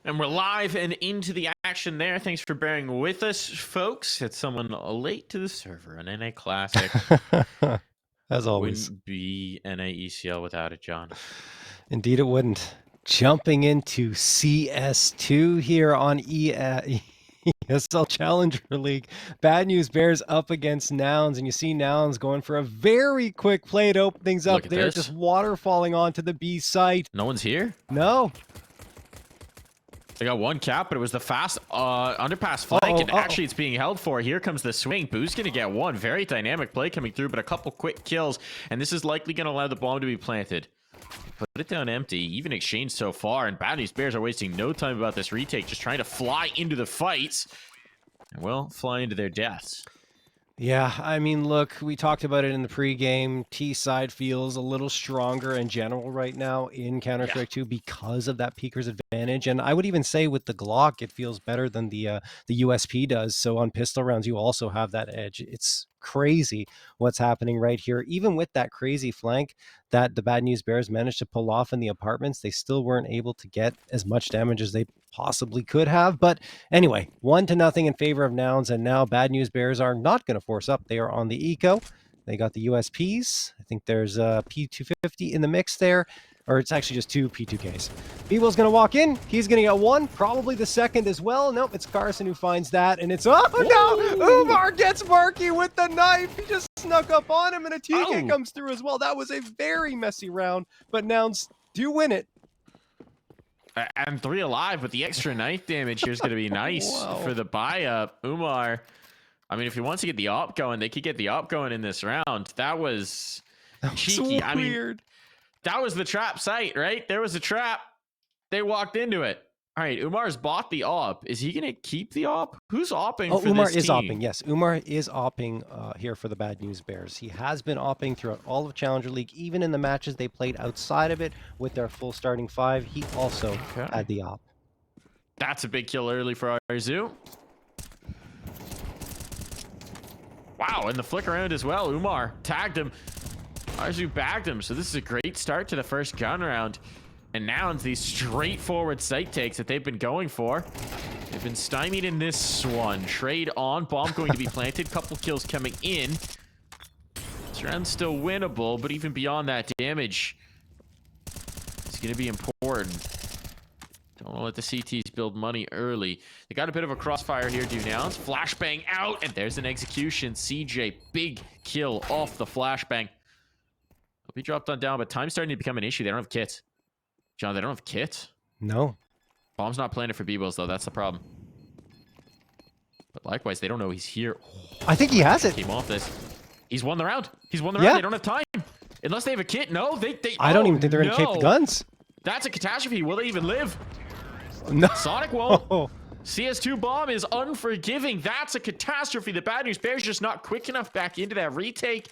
And we're live and into the action there. Thanks for bearing with us, folks. It's someone late to the server. An NA Classic As always. wouldn't be NA ECL without it, John. Indeed it wouldn't. Jumping into CS2 here on ESL Challenger League. Bad News Bears up against Nouns, and you see Nouns going for a very quick play to open things up. Look at They're this. just waterfalling onto the B site. No one's here? No. They got one cap, but it was the fast underpass flank, and actually it's being held for. Here comes the swing. Boo's going to get one. Very dynamic play coming through, but a couple quick kills, and this is likely going to allow the bomb to be planted. Put it down empty. Even exchange so far, and Bad News Bears are wasting no time about this retake, just trying to fly into the fights, and well, fly into their deaths. Yeah, I mean, look, we talked about it in the pregame. T side feels a little stronger in general right now in Counter-Strike 2 because of that peeker's advantage. And I would even say with the Glock, it feels better than the USP does. So on pistol rounds, you also have that edge. It's crazy what's happening right here. Even with that crazy flank that the Bad News Bears managed to pull off in the apartments, they still weren't able to get as much damage as they possibly could have. But anyway, 1-0 in favor of Nouns, and now Bad News Bears are not going to force up. They are on the eco. They got the USPs. I think there's a P250 in the mix there, or it's actually just two P2Ks. bwills going to walk in. He's going to get one, probably the second as well. Nope, it's Carson who finds that, and it's, oh no! Umar gets Marky with the knife. He just snuck up on him, and a TK comes through as well. That was a very messy round, but Nouns do win it. And 3 alive with the extra knife damage here is going to be nice for the buy-up. Umar, I mean, if he wants to get the op going, they could get the op going in this round. That was cheeky. I mean, that was the trap site, right? There was a trap. They walked into it. All right, Umar's bought the op. Is he going to keep the op? Who's opping for Umar this is team? opping, yes. Umar is opping here for the Bad News Bears. He has been opping throughout all of Challenger League, even in the matches they played outside of it with their full starting 5. He also had the op. That's a big kill early for Arzu. Wow, and the flick around as well. Umar tagged him. Arzu bagged him, so this is a great start to the first gun round. And now it's these straightforward site takes that they've been going for. They've been stymied in this one. Trade on. Bomb going to be planted. Couple kills coming in. This round's still winnable, but even beyond that, damage is going to be important. Don't want to let the CTs build money early. They got a bit of a crossfire here, do Nouns. Flashbang out, and there's an execution. CJ, big kill off the flashbang. He'll be dropped on down, but time's starting to become an issue. They don't have kits. John, they don't have kits? No. Bomb's not planted for bwills, though. That's the problem. But likewise, they don't know he's here. I think he has it. Came off this. He's won the round. He's won the round. They don't have time. Unless they have a kit. No, they I don't even think they're going to take the guns. That's a catastrophe. Will they even live? No. Sonic won't. CS2 bomb is unforgiving. That's a catastrophe. The Bad News Bears just not quick enough back into that retake.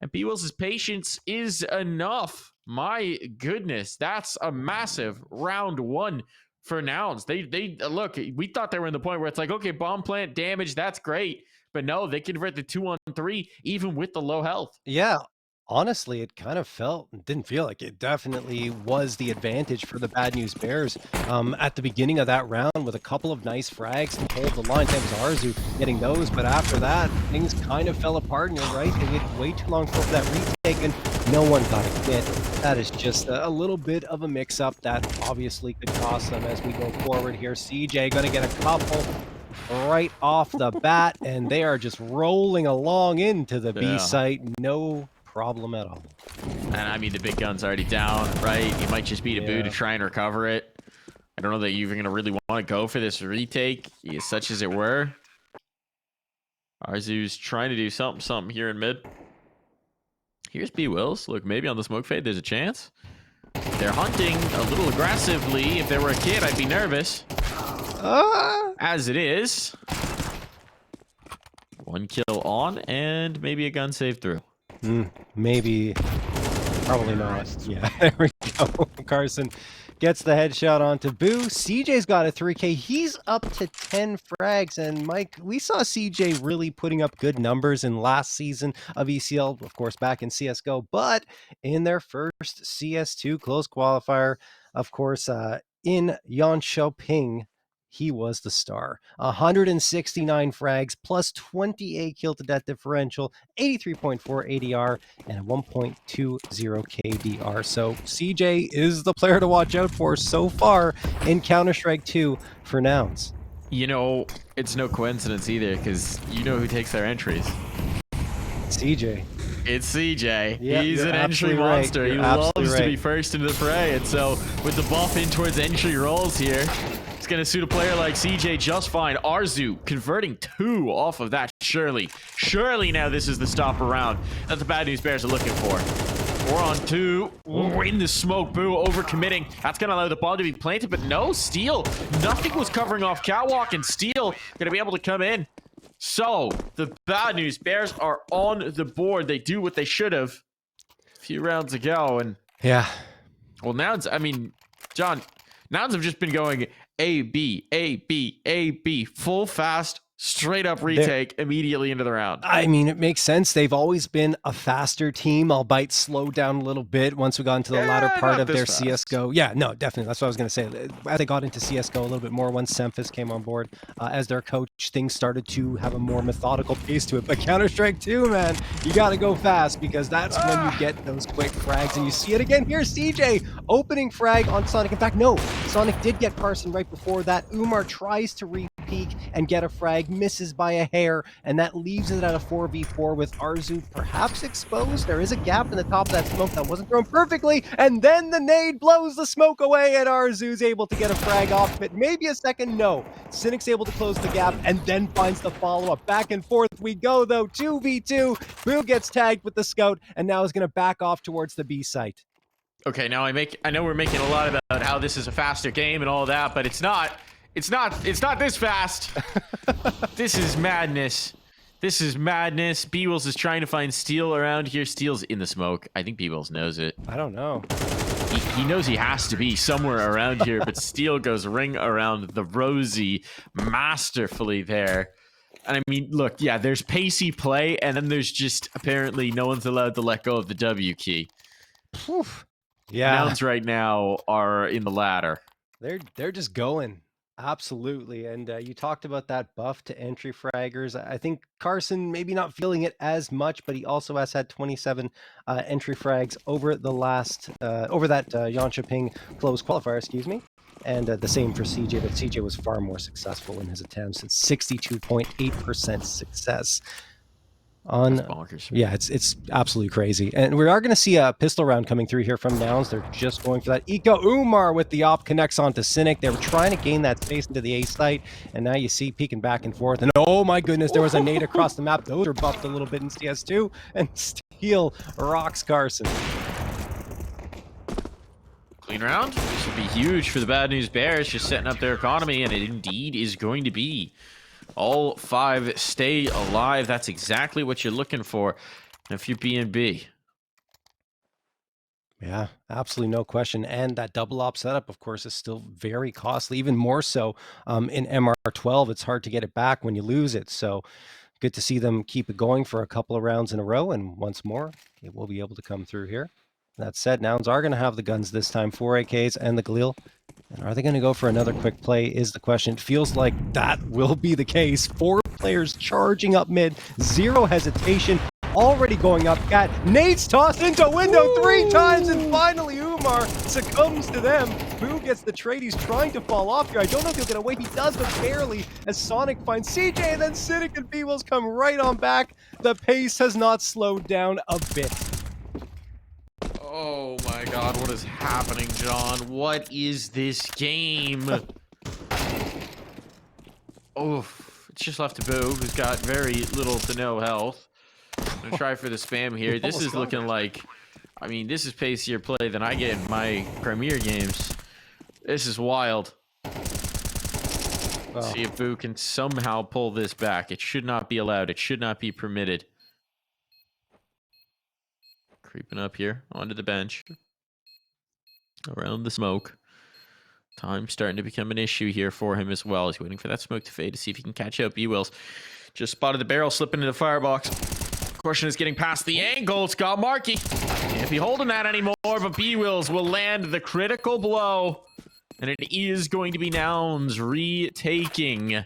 And bwills' patience is enough. My goodness, that's a massive round 1 for Nouns. They look, we thought they were in the point where it's like, okay, bomb plant damage, that's great. But no, they convert the 2-on-3 even with the low health. Yeah. Honestly, it kind of didn't feel like it. Definitely was the advantage for the Bad News Bears at the beginning of that round with a couple of nice frags to hold the line. That was Arzu getting those, but after that, things kind of fell apart, and you're right, they waited way too long for that retake, and no one got a kit. That is just a little bit of a mix-up that obviously could cost them as we go forward here. CJ going to get a couple right off the bat, and they are just rolling along into the B site. No problem at all. And I mean, the big gun's already down, right? You might just beat a boo to try and recover it. I don't know that you're going to really want to go for this retake, such as it were. Arzu's trying to do something here in mid. Here's bwills. Look, maybe on the smoke fade, there's a chance. They're hunting a little aggressively. If there were a kid, I'd be nervous. As it is. 1 kill on, and maybe a gun save through. Maybe. Probably not. Yeah, there we go. Carson gets the headshot onto Boo. CJ's got a 3K. He's up to 10 frags. And Mike, we saw CJ really putting up good numbers in last season of ECL, of course, back in CSGO. But in their first CS2 close qualifier, of course, in Yan Xiaoping, he was the star. 169 frags, plus 28 kill to death differential, 83.4 ADR, and a 1.20 KDR. So CJ is the player to watch out for so far in Counter-Strike 2 for Nouns. You know, it's no coincidence either, because you know who takes their entries. CJ. It's CJ. Yep, He's an entry right. monster. He loves to be first into the fray. And so with the buff in towards entry rolls here, it's going to suit a player like CJ just fine. Arzu converting 2 off of that. Surely now this is the stopper round that the Bad News Bears are looking for. 4 on 2. Ooh, in the smoke. Boo overcommitting. That's going to allow the ball to be planted, but no, Steel. Nothing was covering off Catwalk, and Steel going to be able to come in. So, the Bad News Bears are on the board. They do what they should have a few rounds ago. And yeah. Well, Nouns, I mean, John, Nouns have just been going A, B, A, B, A, B. Full fast, straight up retake immediately into the round. I mean, it makes sense. They've always been a faster team, albeit slowed down a little bit once we got into the latter part of their CSGO. Yeah, no, definitely. That's what I was going to say. As they got into CSGO a little bit more once Semphis came on board as their coach, things started to have a more methodical pace to it. But Counter-Strike 2, man, you got to go fast because that's when you get those quick frags. And you see it again here. CJ opening frag on Sonic. In fact, no, Sonic did get Carson right before that. Umar tries to re-peek and get a frag, misses by a hair, and that leaves it at a 4v4 with Arzu perhaps exposed. There is a gap in the top of that smoke that wasn't thrown perfectly, and then the nade blows the smoke away, and Arzu's able to get a frag off it. Maybe a second, no. Cynic's able to close the gap and then finds the follow-up. Back and forth we go, though. 2v2. Boo gets tagged with the scout, and now is going to back off towards the B site. Okay, now I know we're making a lot about how this is a faster game and all that, but it's not. It's not this fast. This is madness. This is madness. bwills is trying to find Steel around here. Steel's in the smoke. I think bwills knows it. I don't know. He knows he has to be somewhere around here, but Steel goes ring around the rosy masterfully there. And I mean, look, yeah, there's pacey play, and then there's just apparently no one's allowed to let go of the W key. Whew. Yeah. Nouns right now are in the ladder. They're just going. Absolutely. And you talked about that buff to entry fraggers. I think Carson maybe not feeling it as much, but he also has had 27 entry frags over the last over that Yan Xiaoping close qualifier, excuse me. And the same for CJ, but CJ was far more successful in his attempts. It's 62.8% success. On bonkers. Yeah, it's absolutely crazy. And we are going to see a pistol round coming through here from Nouns. They're just going for that. Eco Umar with the op connects onto Cynic. They were trying to gain that space into the A site, and now you see peeking back and forth. And oh my goodness, there was a nade across the map. Those are buffed a little bit in CS2, and Steel rocks Carson. Clean round. This would be huge for the Bad News Bears, just setting up their economy, and it indeed is going to be. All 5 stay alive. That's exactly what you're looking for if you're B&B. Yeah, absolutely no question. And that double op setup, of course, is still very costly, even more so in MR12. It's hard to get it back when you lose it. So good to see them keep it going for a couple of rounds in a row. And once more, it will be able to come through here. That said, Nouns are going to have the guns this time, 4 AKs and the Galil. And are they going to go for another quick play is the question. It feels like that will be the case. 4 players charging up mid, 0 hesitation, already going up cat. Nate's tossed into window 3 times, and finally Umar succumbs to them. Boo gets the trade. He's trying to fall off here. I don't know if he'll get away. He does, but barely, as Sonic finds CJ, and then Cynic and bwills come right on back. The pace has not slowed down a bit. Oh my god, what is happening, John? What is this game? Oh, it's just left to Boo, who's got very little to no health. I'm gonna try for the spam here. This is looking like, I mean, this is pacier play than I get in my Premier games. This is wild. Let's see if Boo can somehow pull this back. It should not be allowed. It should not be permitted. Creeping up here onto the bench. Around the smoke. Time starting to become an issue here for him as well. He's waiting for that smoke to fade to see if he can catch up. bwills just spotted the barrel slipping into the firebox. Question is getting past the angle. It's got Marky. Can't be holding that anymore, but bwills will land the critical blow. And it is going to be Nouns retaking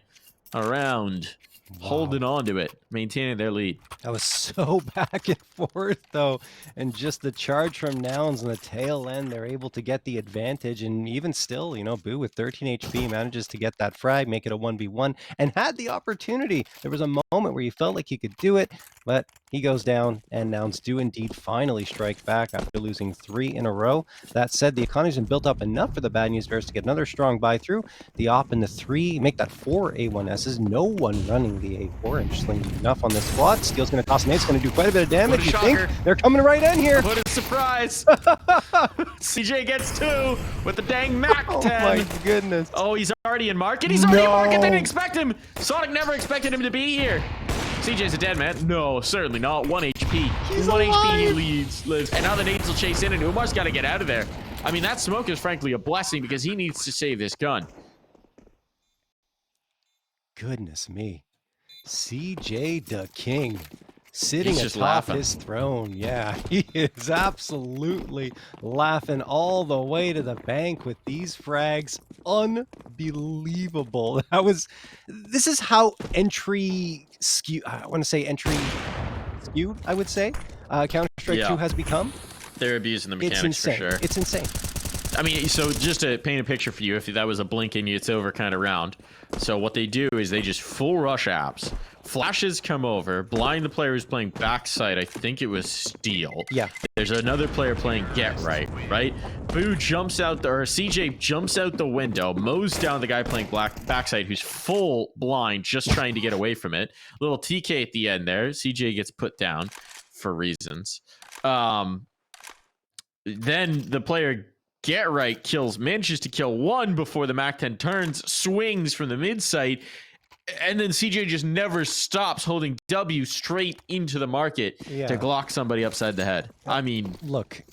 a round. Wow. Holding on to it, maintaining their lead. That was so back and forth, though. And just the charge from Nouns on the tail end, they're able to get the advantage. And even still, you know, Boo with 13 HP manages to get that frag, make it a 1v1, and had the opportunity. There was a moment where you felt like he could do it, but he goes down, and Nouns do indeed finally strike back after losing 3 in a row. That said, the economy's been built up enough for the Bad News Bears to get another strong buy through. The op and the 3 make that 4 A1Ss. No one running the A4. Interestingly enough on this squad. Steel's going to toss an ace. It's going to do quite a bit of damage. You think they're coming right in here? What a surprise! CJ gets 2 with the dang Mac 10. Oh my goodness. Oh, he's already in market. He's already in market. They didn't expect him. Sonic never expected him to be here. CJ's a dead man. No, certainly not. 1 HP. He's 1 alive. HP he lives. And now the nades will chase in, and Umar's got to get out of there. I mean, that smoke is frankly a blessing because he needs to save this gun. Goodness me. CJ the King sitting He's just atop laughing. his throne. Yeah, he is absolutely laughing all the way to the bank with these frags. Unbelievable. This is how entry skewed, I want to say entry skewed, I would say, Counter-Strike 2 has become. They're abusing the mechanics It's insane. for sure. It's insane. I mean, so just to paint a picture for you, if that was a blink and it's over kind of round. So what they do is they just full rush apps. Flashes come over, blind the player who's playing backside. I think it was Steel. Yeah. There's another player playing Get Right, right? Boo jumps out, or CJ jumps out the window, mows down the guy playing backside who's full blind, just trying to get away from it. Little TK at the end there. CJ gets put down for reasons. Then the player Get Right manages to kill 1 before the MAC-10 turns, swings from the mid site, and then CJ just never stops holding W straight into the market to Glock somebody upside the head. I mean, look,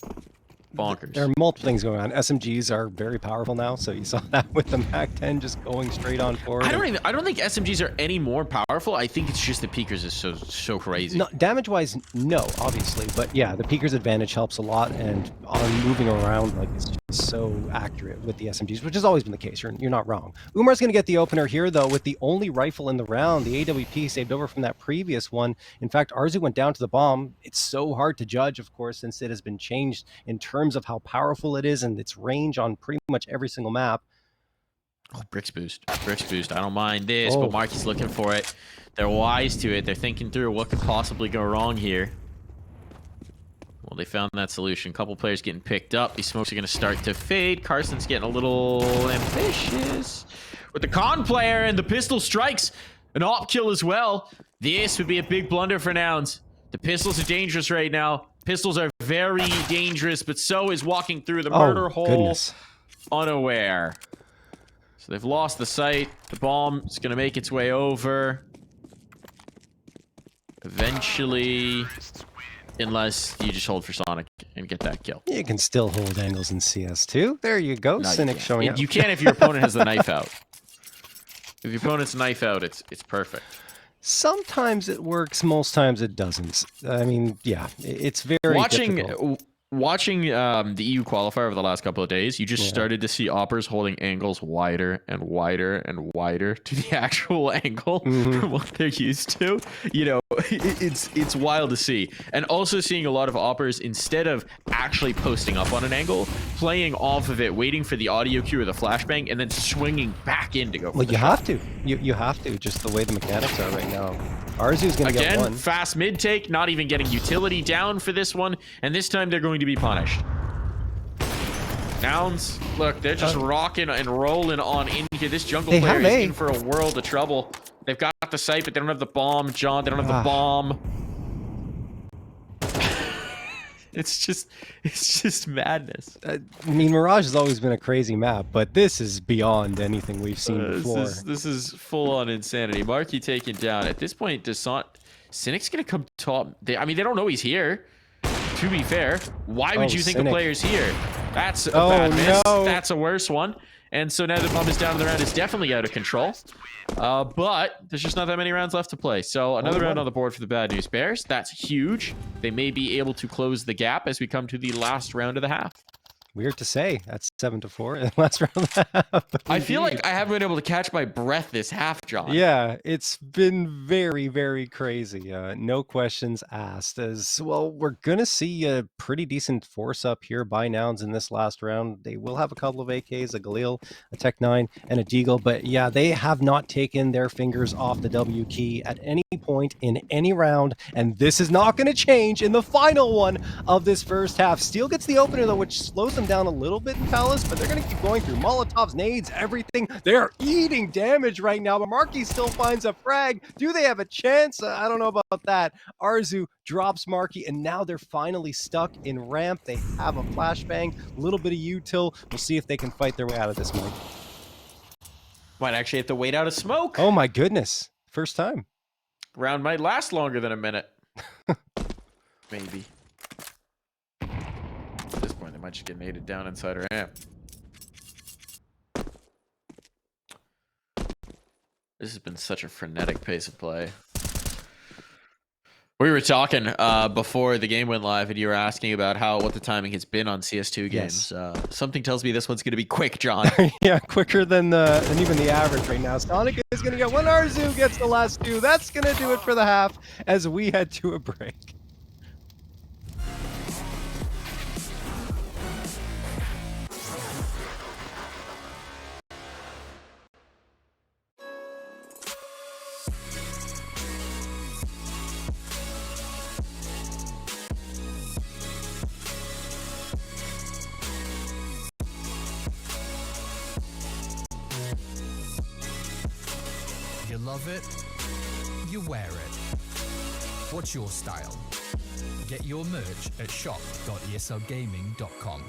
bonkers. there are multiple things going on. SMGs are very powerful now, so you saw that with the MAC-10 just going straight on forward. I don't think SMGs are any more powerful. I think it's just the Peekers is so crazy. No, damage-wise, no, obviously, but yeah, the Peeker's advantage helps a lot, and on moving around, like, it's just so accurate with the SMGs, which has always been the case. You're not wrong. Umar's going to get the opener here, though, with the only rifle in the round. The AWP saved over from that previous one. In fact, Arzu went down to the bomb. It's so hard to judge, of course, since it has been changed in terms of how powerful it is and its range on pretty much every single map. Oh, bricks boost. Bricks boost. I don't mind this, but Marky's looking for it. They're wise to it. They're thinking through what could possibly go wrong here. Well, they found that solution. A couple players getting picked up. These smokes are going to start to fade. Carson's getting a little ambitious. With the con player and the pistol strikes. An op kill as well. This would be a big blunder for Nouns. The pistols are dangerous right now. Pistols are very dangerous, but so is walking through the murder hole unaware. So they've lost the site. The bomb is going to make its way over. Eventually, unless you just hold for Sonic and get that kill. You can still hold angles in CS2. There you go. Cynic showing up. You can if your opponent has the knife out. If your opponent's knife out, it's perfect. Sometimes it works, most times it doesn't. I mean, yeah, it's very difficult. Watching the EU qualifier over the last couple of days, you just started to see oppers holding angles wider and wider and wider to the actual angle from what they're used to. You know, it's wild to see. And also seeing a lot of oppers, instead of actually posting up on an angle, playing off of it, waiting for the audio cue or the flashbang, and then swinging back in to go for you have to. You have to, just the way the mechanics are right now. Arzu's going to get one. Again, fast mid take, not even getting utility down for this one, and this time they're going to be punished. Nouns, look, they're just rocking and rolling on in here. This jungle player is in for a world of trouble. They've got the site, but they don't have the bomb. John, they don't have the bomb. It's just madness. I mean, Mirage has always been a crazy map, but this is beyond anything we've seen before. This is full-on insanity. Marky taken down. At this point, Cynic's going to come top. I mean, they don't know he's here. To be fair, why would you think the player's here? That's a bad miss. No. That's a worse one. And so now the bomb is down and the round is definitely out of control. But there's just not that many rounds left to play. So another round on the board for the Bad News Bears. That's huge. They may be able to close the gap as we come to the last round of the half. Weird to say. That's 7-4 in the last round. I feel Indeed. like I haven't been able to catch my breath this half, John. Yeah, it's been very, very crazy. No questions asked. As well, we're gonna see a pretty decent force up here by Nouns in this last round. They will have a couple of AKs, a Galil, a Tech 9, and a Deagle, but yeah, they have not taken their fingers off the W key at any point in any round, and this is not going to change in the final one of this first half. Steel gets the opener though, which slows them down a little bit in Palace, but they're going to keep going through Molotovs, nades, everything. They're eating damage right now, but Marky still finds a frag. Do they have a chance? I don't know about that. Arzu drops Marky, and now they're finally stuck in ramp. They have a flashbang, a little bit of util. We'll see if they can fight their way out of this, Mike. Might actually have to wait out a smoke. Oh my goodness. First time. Round might last longer than a minute. Maybe. At this point, they might just get naded down inside ramp. This has been such a frenetic pace of play. We were talking before the game went live, and you were asking about what the timing has been on CS2 games. Yes. Something tells me this one's going to be quick, John. Yeah, quicker than even the average right now. Sonic is going to get one. Arzu gets the last two. That's going to do it for the half as we head to a break. You love it, you wear it. What's your style? Get your merch at shop.eslgaming.com.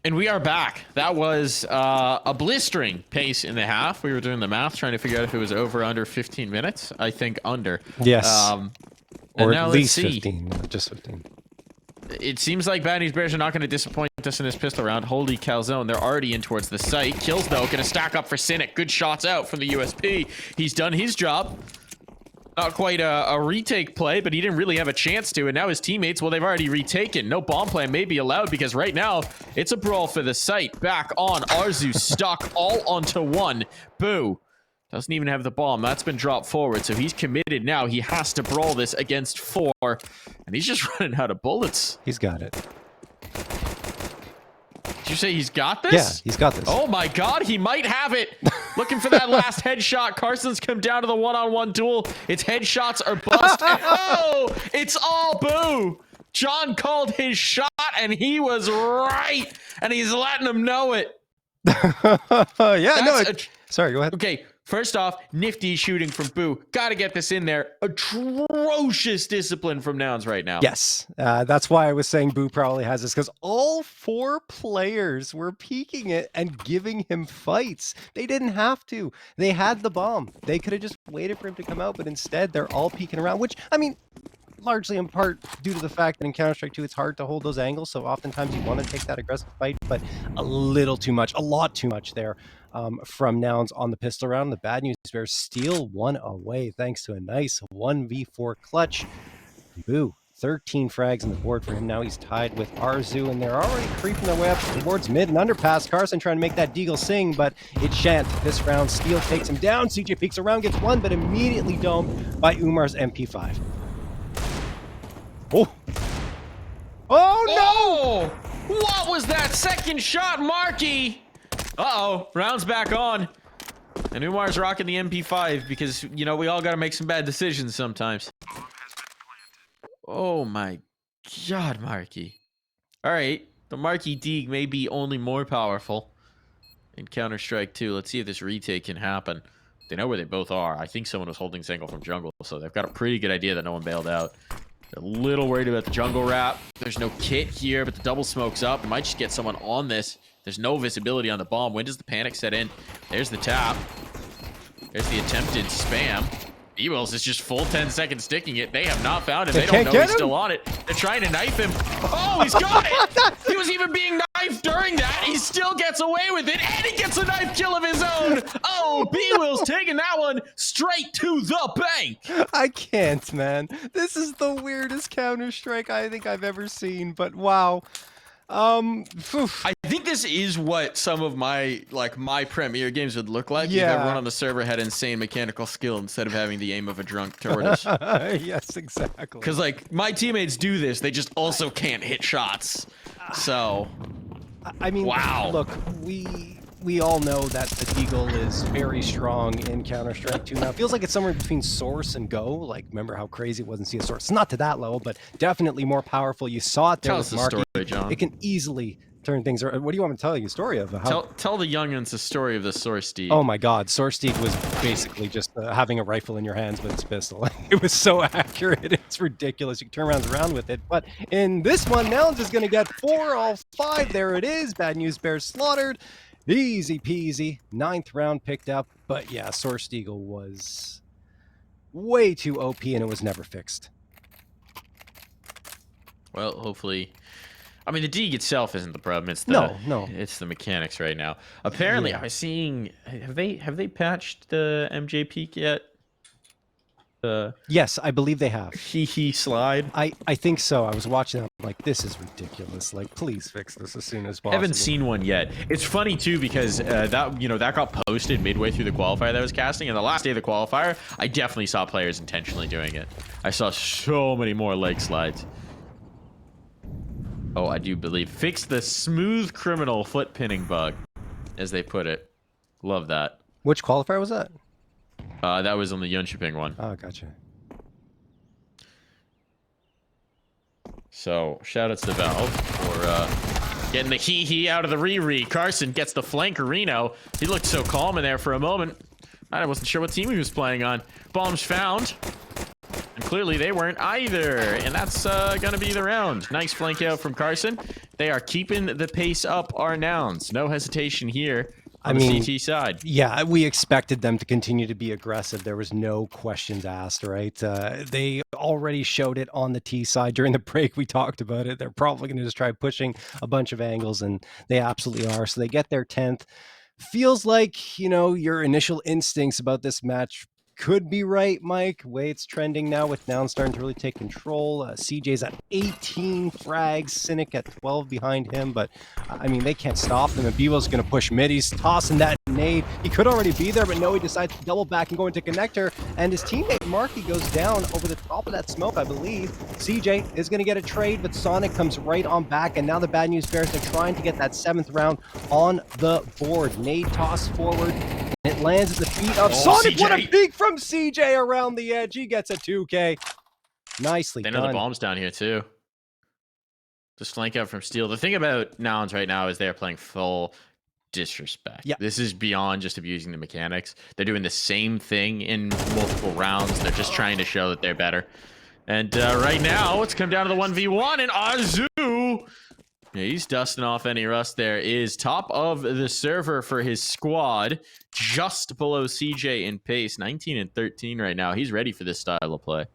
And we are back. That was a blistering pace in the half. We were doing the math, trying to figure out if it was over or under 15 minutes. I think under. Yes. And Or now at least let's see. 15, not just 15. It seems like Bad News Bears are not going to disappoint us in this pistol round. Holy calzone, they're already in towards the site. Kills, though, going to stack up for Cynic. Good shots out from the USP. He's done his job. Not quite a retake play, but he didn't really have a chance to. And now his teammates, well, they've already retaken. No bomb plan may be allowed because right now it's a brawl for the site. Back on. Arzu stuck all onto one. Boo. Doesn't even have the bomb. That's been dropped forward, so he's committed now. He has to brawl this against 4, and he's just running out of bullets. He's got it. Did you say he's got this? Yeah, he's got this. Oh my god, he might have it. Looking for that last headshot. Carson's come down to the one-on-one duel. It's headshots or bust. Oh, it's all Boo. John called his shot, and he was right, and he's letting him know it. Sorry, go ahead. Okay, first off, nifty shooting from Boo. Got to get this in there. Atrocious discipline from Nouns right now. Yes, that's why I was saying Boo probably has this, because all 4 players were peeking it and giving him fights. They didn't have to. They had the bomb. They could have just waited for him to come out, but instead they're all peeking around, which, I mean, largely in part due to the fact that in Counter-Strike 2 it's hard to hold those angles, so oftentimes you want to take that aggressive fight, but a lot too much there from Nouns on the pistol round. The Bad News Bears steal one away thanks to a nice 1v4 clutch. Boo, 13 frags on the board for him. Now he's tied with Arzu, and they're already creeping their way up towards mid and underpass. Carson trying to make that deagle sing, but it shan't. This round, Steel takes him down. CJ peeks around, gets one, but immediately domed by Umar's MP5. Oh! Oh no! Oh! What was that second shot, Marky? Uh-oh, round's back on. And Umar's rocking the MP5 because, you know, we all got to make some bad decisions sometimes. Oh my god, Marky. All right, the Marky Deeg may be only more powerful in Counter-Strike 2. Let's see if this retake can happen. They know where they both are. I think someone was holding Zangle from jungle, so they've got a pretty good idea that no one bailed out. They're a little worried about the jungle wrap. There's no kit here, but the double smoke's up. They might just get someone on this. There's no visibility on the bomb. When does the panic set in? There's the tap. There's the attempted spam. bwills is just full 10-second sticking it. They have not found him. They don't know he's still on it. They're trying to knife him. Oh, he's got it! He was even being knifed during that. He still gets away with it, and he gets a knife kill of his own. Oh, bwills taking that one straight to the bank. I can't, man. This is the weirdest Counter-Strike I think I've ever seen, but wow. I think this is what some of my premier games would look like if everyone on the server had insane mechanical skill instead of having the aim of a drunk tortoise. Yes, exactly. Because like my teammates do this, they just also can't hit shots. So, I mean, wow. Look, we all know that the Deagle is very strong in Counter-Strike 2. Now, it feels like it's somewhere between Source and Go. Like, remember how crazy it was in CS Source? It's not to that level, but definitely more powerful. You saw it there with Marky. Tell us the story, John. It can easily turn things around. What do you want me to tell you? A story of how... Tell the youngins the story of the Source Deeg. Oh my god, Source Deeg was basically just having a rifle in your hands with its pistol. It was so accurate, it's ridiculous. You can turn around with it. But in this one, Nouns is going to get 4 all 5. There it is. Bad News Bears slaughtered. Easy peasy. 9th round picked up. But yeah, Source Deagle was way too OP and it was never fixed. Well, hopefully... I mean, the Deeg itself isn't the problem. It's the, no. It's the mechanics right now. Apparently, I was seeing... Have they patched the MJ peak yet? Yes, I believe they have. Hee slide. I think so. I was watching that. I'm like, this is ridiculous. Like, please fix this as soon as possible. I haven't seen one yet. It's funny too because that got posted midway through the qualifier that I was casting, and the last day of the qualifier, I definitely saw players intentionally doing it. I saw so many more leg slides. Oh, I do believe fix the smooth criminal foot pinning bug, as they put it. Love that. Which qualifier was that? That was on the Yunchiping one. Oh, gotcha. So, shoutouts to Valve for getting the hee out of the re-re. Carson gets the flankerino. He looked so calm in there for a moment. I wasn't sure what team he was playing on. Bombs found. And clearly they weren't either. And that's going to be the round. Nice flank out from Carson. They are keeping the pace up, our Nouns. No hesitation here. On the CT side. Yeah, we expected them to continue to be aggressive. There was no questions asked, right? They already showed it on the T side. During the break, we talked about it. They're probably going to just try pushing a bunch of angles, and they absolutely are. So they get their 10th. Feels like, you know, your initial instincts about this match could be right, Mike. Way it's trending now with Nouns starting to really take control. CJ's at 18 frags, Cynic at 12 behind him, but I mean, they can't stop them. And bwills going to push mid. He's tossing that nade. He could already be there, but no, he decides to double back and go into connector. And his teammate Marky goes down over the top of that smoke, I believe. CJ is going to get a trade, but Sonic comes right on back. And now the Bad News Bears are trying to get that 7th round on the board. Nade toss forward. It lands at the feet of Sonic. CJ. What a peek from CJ around the edge. He gets a 2K. Nicely They done. know the bomb's down here too. Just flank out from Steel. The thing about Nouns right now is they're playing full disrespect. Yeah. This is beyond just abusing the mechanics. They're doing the same thing in multiple rounds. They're just trying to show that they're better. And right now, it's come down to the 1v1, and Azu, yeah, he's dusting off any rust there, is top of the server for his squad, just below CJ in pace, 19 and 13 right now. He's ready for this style of play.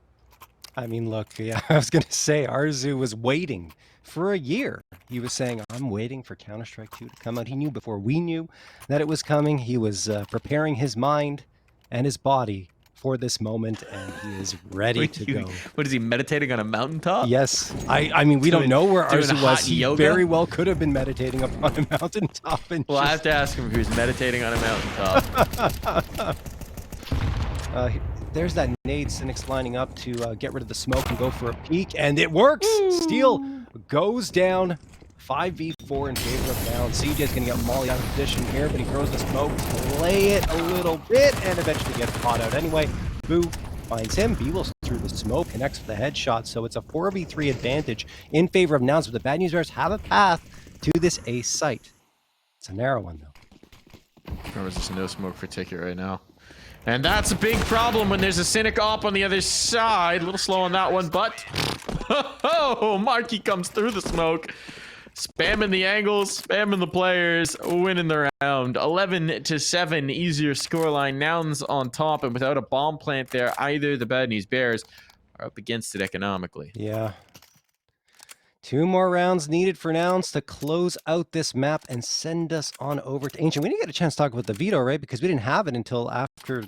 I mean, look, yeah, I was going to say Arzu was waiting for a year. He was saying, I'm waiting for Counter-Strike 2 to come out. He knew before we knew that it was coming. He was preparing his mind and his body for this moment, and he is ready to go. What is he, meditating on a mountaintop? Yes. I mean, we don't know where doing Arzu hot was. He yoga? very well could have been meditating upon a mountaintop. And Well, I have to ask him if he was meditating on a mountaintop. There's that nade. Cynic's lining up to get rid of the smoke and go for a peek, and it works. Steel goes down. 5v4 in favor of Nouns. CJ's going to get Molly out of position here, but he throws the smoke to play it a little bit and eventually gets caught out anyway. Boo finds him. bwills through the smoke, connects with the headshot, so it's a 4v3 advantage in favor of Nouns, but the Bad News Bears have a path to this ace site. It's a narrow one, though. There was just no smoke for Ticket right now. And that's a big problem when there's a Cynic op on the other side. A little slow on that one, but oh, Marky comes through the smoke. Spamming the angles, spamming the players, winning the round. 11-7, easier scoreline. Nouns on top, and without a bomb plant there, either the Bad News Bears are up against it economically. Yeah. 2 more rounds needed for Nouns to close out this map and send us on over to Ancient. We didn't get a chance to talk about the veto, right? Because we didn't have it until after,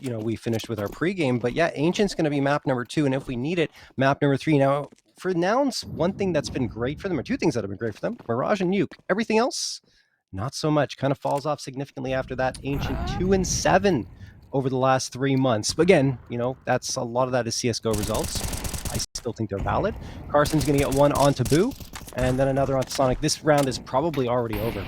you know, we finished with our pregame. But yeah, Ancient's going to be map number 2, and if we need it, map number 3. Now, for Nouns, one thing that's been great for them, or 2 things that have been great for them, Mirage and Nuke. Everything else, not so much. Kind of falls off significantly after that. Ancient 2-7 over the last 3 months. But again, you know, that's a lot of that is CSGO results. I still think they're valid. Carson's going to get one on Taboo, and then another on Sonic. This round is probably already over.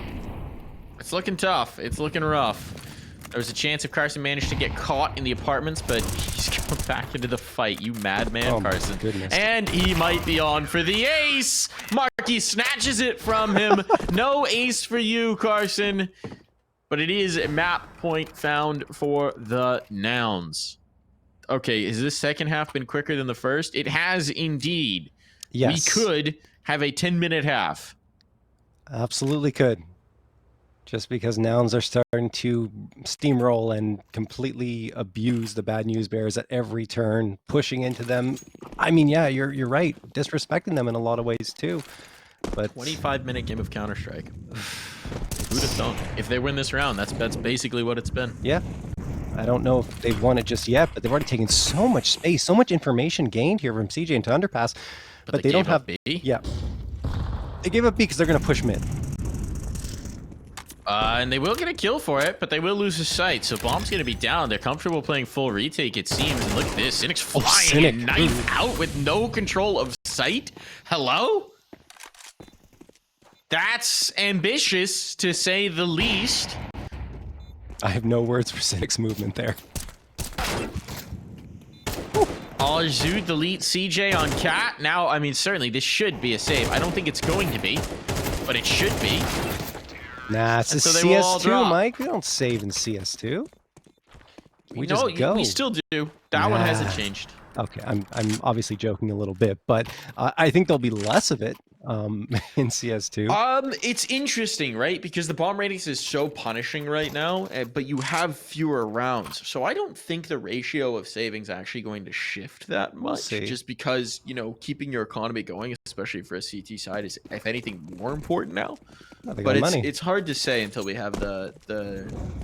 It's looking tough. It's looking rough. There was a chance if Carson managed to get caught in the apartments, but he's going back into the fight. You madman, Carson. My goodness. And he might be on for the ace. Marky snatches it from him. No ace for you, Carson. But it is a map point found for the Nouns. Okay, has this second half been quicker than the first? It has indeed. Yes. We could have a 10-minute half. Absolutely could. Just because Nouns are starting to steamroll and completely abuse the Bad News Bears at every turn, pushing into them. I mean, yeah, you're right. Disrespecting them in a lot of ways too. But 25-minute game of Counter-Strike. Who'd have thought? If they win this round, that's basically what it's been. yeah. I don't know if they've won it just yet, but they've already taken so much space, so much information gained here from CJ into Underpass. But they don't have B. Yeah. They gave up B because they're going to push mid. And they will get a kill for it, but they will lose his sight. So Bomb's going to be down. They're comfortable playing full retake, it seems. And look at this. Cynic's flying Cynic. and knife out with no control of sight. Hello? That's ambitious, to say the least. I have no words for Cynic's movement there. Azu delete CJ on Cat. Now, I mean, certainly this should be a save. I don't think it's going to be, but it should be. Nah, it's a so they will all CS2, drop. Mike. We don't save in CS2. We just go. We still do. That one hasn't changed. Okay, I'm obviously joking a little bit, but I think there'll be less of it in CS2? It's interesting, right? Because the bomb ratings is so punishing right now, but you have fewer rounds. So I don't think the ratio of savings actually going to shift that much. We'll see. Just because, you know, keeping your economy going, especially for a CT side, is if anything more important now. No, they got But money. it's hard to say until we have the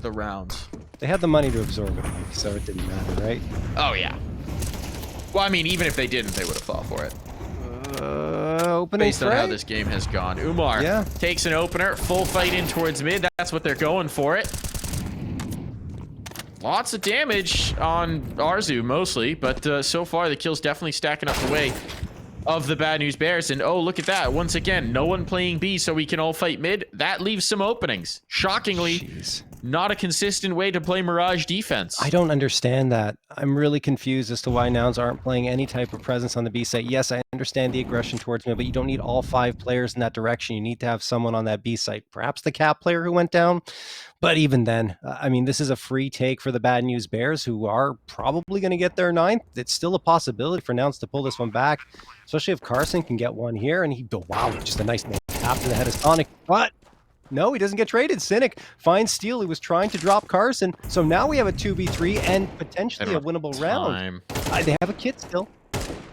rounds. They had the money to absorb it, Mike, so it didn't matter, right? Oh yeah. Well, I mean, even if they didn't, they would have fought for it. Opening Based on how fray? this game has gone. Umar takes an opener, full fight in towards mid. That's what they're going for it. Lots of damage on Arzu mostly, but so far the kills definitely stacking up the way of the Bad News Bears. And oh, look at that. Once again, no one playing B, so we can all fight mid. That leaves some openings. Shockingly, not a consistent way to play Mirage defense. I don't understand that. I'm really confused as to why Nouns aren't playing any type of presence on the B site. Yes, I understand the aggression towards mid, but you don't need all 5 players in that direction. You need to have someone on that B site. Perhaps the cap player who went down. But even then, I mean, this is a free take for the Bad News Bears, who are probably going to get their 9th. It's still a possibility for Nouns to pull this one back, especially if Carson can get one here. And wow, just a nice tap to the head of Sonic. But no, he doesn't get traded. Cynic finds Steele. He was trying to drop Carson. So now we have a 2v3 and potentially a winnable round. They have a kit still.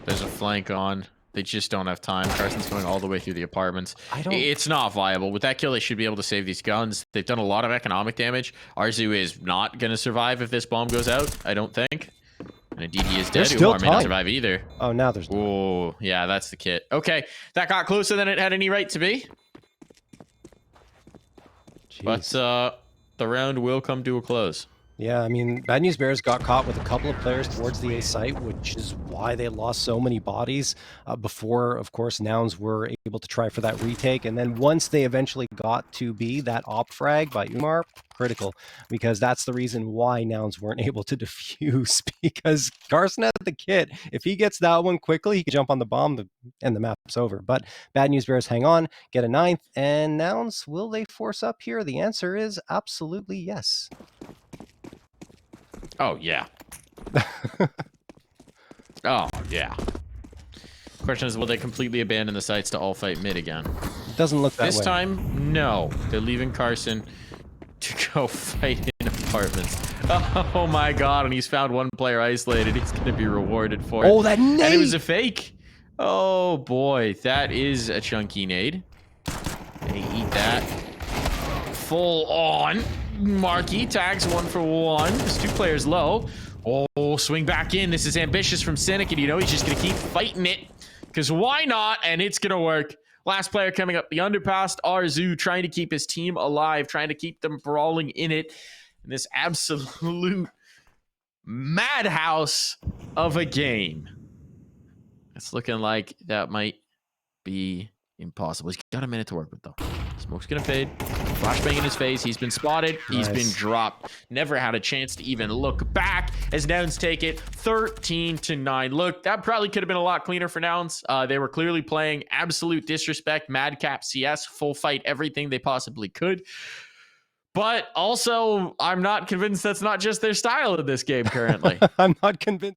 There's a flank on. They just don't have time. Carson's going all the way through the apartments. It's not viable. With that kill, they should be able to save these guns. They've done a lot of economic damage. Arzu is not going to survive if this bomb goes out, I don't think. And indeed, he is dead. Umar may not survive either. Oh, now there's Oh, yeah, that's the kit. Okay, that got closer than it had any right to be. Jeez. But the round will come to a close. Yeah, I mean, Bad News Bears got caught with a couple of players towards the A site, which is why they lost so many bodies before, of course, Nouns were able to try for that retake. And then once they eventually got to B, that op frag by Umar, critical, because that's the reason why Nouns weren't able to defuse, because Carson had the kit. If he gets that one quickly, he can jump on the bomb and the map's over. But Bad News Bears hang on, get a 9th, and Nouns, will they force up here? The answer is absolutely yes. Oh, yeah. Oh, yeah. Question is, will they completely abandon the sites to all fight mid again? It doesn't look that way. This time, no. They're leaving Carson to go fight in apartments. Oh, my God. And he's found one player isolated. He's going to be rewarded for it. Oh, that nade! And it was a fake. Oh, boy. That is a chunky nade. They eat that. Full on. Marky tags 1 for 1. There's 2 players low. Oh, swing back in. This is ambitious from Cynic, and you know he's just going to keep fighting it. Because why not? And it's going to work. Last player coming up the underpass. Arzu trying to keep his team alive, trying to keep them brawling in it. In this absolute madhouse of a game. It's looking like that might be impossible. He's got a minute to work with, though. Smoke's gonna fade. Flashbang in his face. He's been spotted. He's been dropped. Never had a chance to even look back as Nouns take it 13-9. Look, that probably could have been a lot cleaner for Nouns. They were clearly playing absolute disrespect, madcap CS, full fight, everything they possibly could. But also, I'm not convinced that's not just their style in this game currently. I'm not convinced.